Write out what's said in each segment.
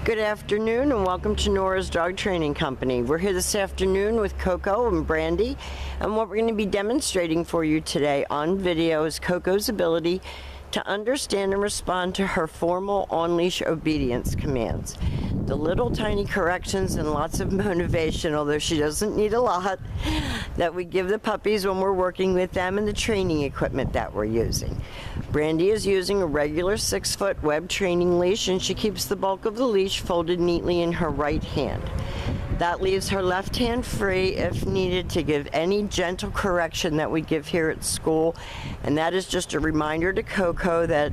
Good afternoon and welcome to Nora's Dog Training Company. We're here this afternoon with Coco and Brandy, and what we're going to be demonstrating for you today on video is Coco's ability to understand and respond to her formal on-leash obedience commands. The little tiny corrections and lots of motivation, although she doesn't need a lot, that we give the puppies when we're working with them and the training equipment that we're using. Brandy is using a regular 6-foot web training leash, and she keeps the bulk of the leash folded neatly in her right hand. That leaves her left hand free if needed to give any gentle correction that we give here at school. And that is just a reminder to Coco that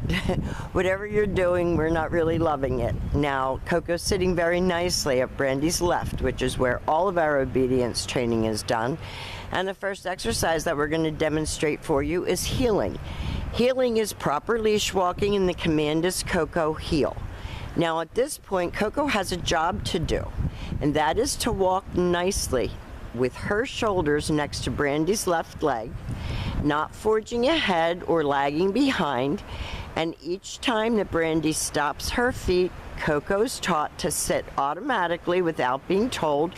whatever you're doing, we're not really loving it. Now, Coco's sitting very nicely at Brandy's left, which is where all of our obedience training is done. And the first exercise that we're going to demonstrate for you is heeling. Heeling is proper leash walking, and the command is Coco, heel. Now at this point, Coco has a job to do, and that is to walk nicely with her shoulders next to Brandy's left leg, not forging ahead or lagging behind. And each time that Brandy stops her feet, Coco's taught to sit automatically without being told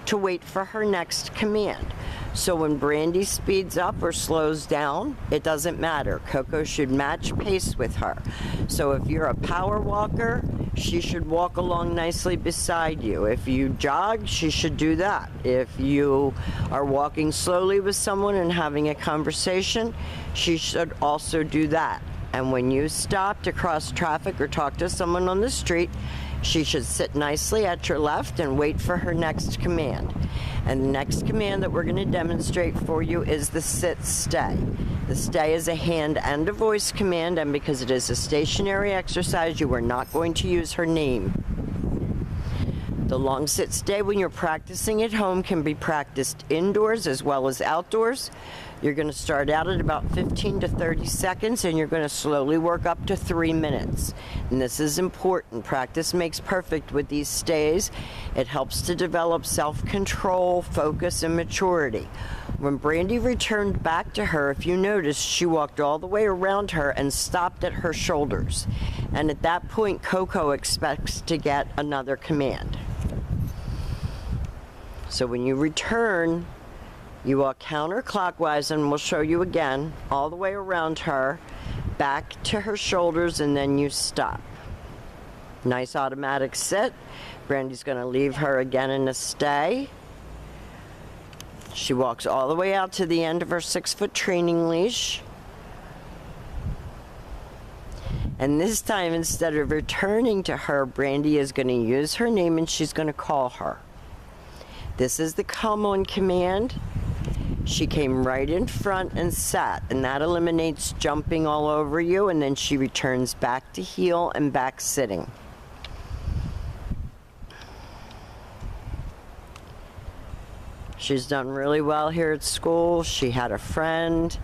to wait for her next command. So when Brandy speeds up or slows down, it doesn't matter. Coco should match pace with her. So if you're a power walker, she should walk along nicely beside you. If you jog, she should do that. If you are walking slowly with someone and having a conversation, she should also do that. And when you stop to cross traffic or talk to someone on the street, she should sit nicely at your left and wait for her next command. And the next command that we're going to demonstrate for you is the sit-stay. The stay is a hand and a voice command, and because it is a stationary exercise, you are not going to use her name. The long sit-stay when you're practicing at home can be practiced indoors as well as outdoors. You're going to start out at about 15 to 30 seconds, and you're going to slowly work up to 3 minutes. And this is important. Practice makes perfect with these stays. It helps to develop self-control, focus, and maturity. When Brandy returned back to her, if you notice, she walked all the way around her and stopped at her shoulders. And at that point, Coco expects to get another command. So when you return, you walk counterclockwise, and we'll show you again, all the way around her, back to her shoulders, and then you stop. Nice automatic sit. Brandy's going to leave her again in a stay. She walks all the way out to the end of her 6-foot training leash. And this time, instead of returning to her, Brandy is going to use her name, and she's going to call her. This is the come on command. She came right in front and sat, and that eliminates jumping all over you, and then she returns back to heel and back sitting. She's done really well here at school. She had a friend.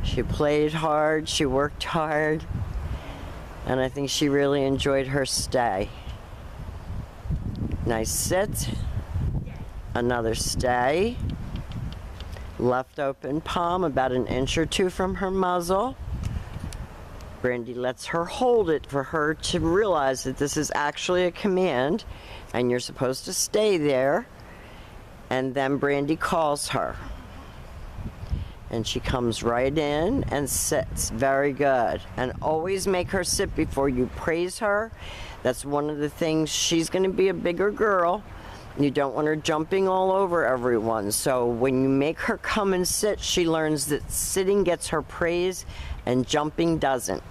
She played hard. She worked hard. And I think she really enjoyed her stay. Nice sit. Another stay. Left open palm about an inch or two from her muzzle. Brandy lets her hold it for her to realize that this is actually a command and you're supposed to stay there. And then Brandy calls her. And she comes right in and sits. Very good. And always make her sit before you praise her. That's one of the things. She's going to be a bigger girl. You don't want her jumping all over everyone. So when you make her come and sit, she learns that sitting gets her praise and jumping doesn't.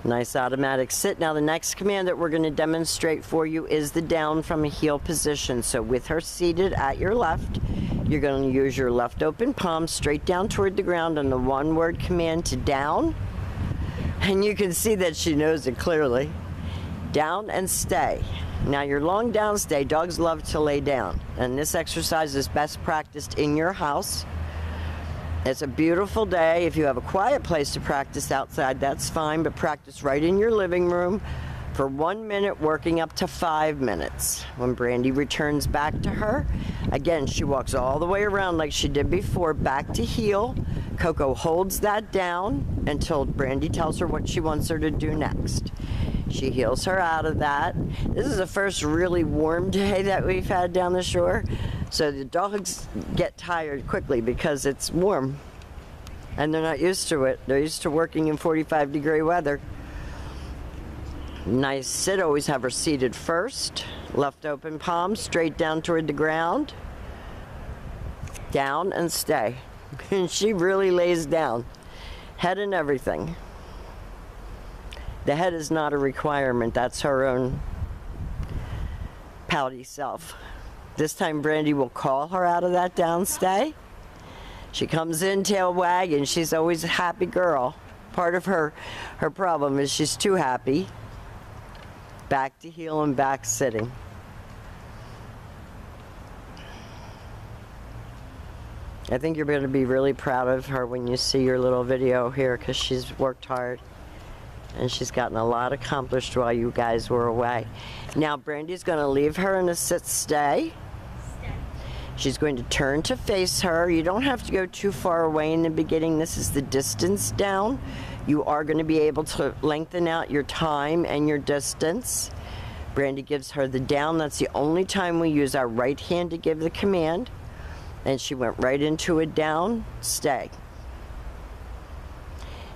Nice automatic sit. Now the next command that we're going to demonstrate for you is the down from a heel position. So with her seated at your left, you're going to use your left open palm straight down toward the ground on the one-word command to down. And you can see that she knows it clearly. Down and stay. Now your long down stay, dogs love to lay down. And this exercise is best practiced in your house. It's a beautiful day. If you have a quiet place to practice outside, that's fine, but practice right in your living room for for 1 minute, working up to 5 minutes. When Brandy returns back to her, again, she walks all the way around like she did before, back to heel. Coco holds that down until Brandy tells her what she wants her to do next. She heals her out of that. This is the first really warm day that we've had down the shore, so the dogs get tired quickly because it's warm and they're not used to it. They're used to working in 45-degree weather. Nice sit, always have her seated first. Left open palm straight down toward the ground. Down and stay. And she really lays down, head and everything. The head is not a requirement, that's her own pouty self. This time Brandy will call her out of that down stay. She comes in, tail wagging. She's always a happy girl. Part of her problem is she's too happy. Back to heel and back sitting. I think you're going to be really proud of her when you see your little video here, because she's worked hard and she's gotten a lot accomplished while you guys were away. Now Brandy's going to leave her in a sit stay. She's going to turn to face her. You don't have to go too far away in the beginning. This is the distance down. You are going to be able to lengthen out your time and your distance. Brandy gives her the down. That's the only time we use our right hand to give the command. And she went right into a down, stay.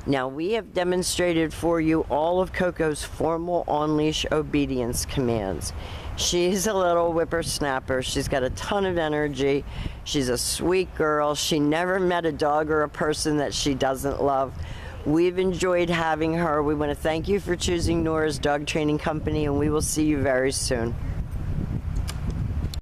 Now we have demonstrated for you all of Coco's formal on-leash obedience commands. She's a little whippersnapper. She's got a ton of energy. She's a sweet girl. She never met a dog or a person that she doesn't love. We've enjoyed having her. We want to thank you for choosing Nora's Dog Training Company, and we will see you very soon.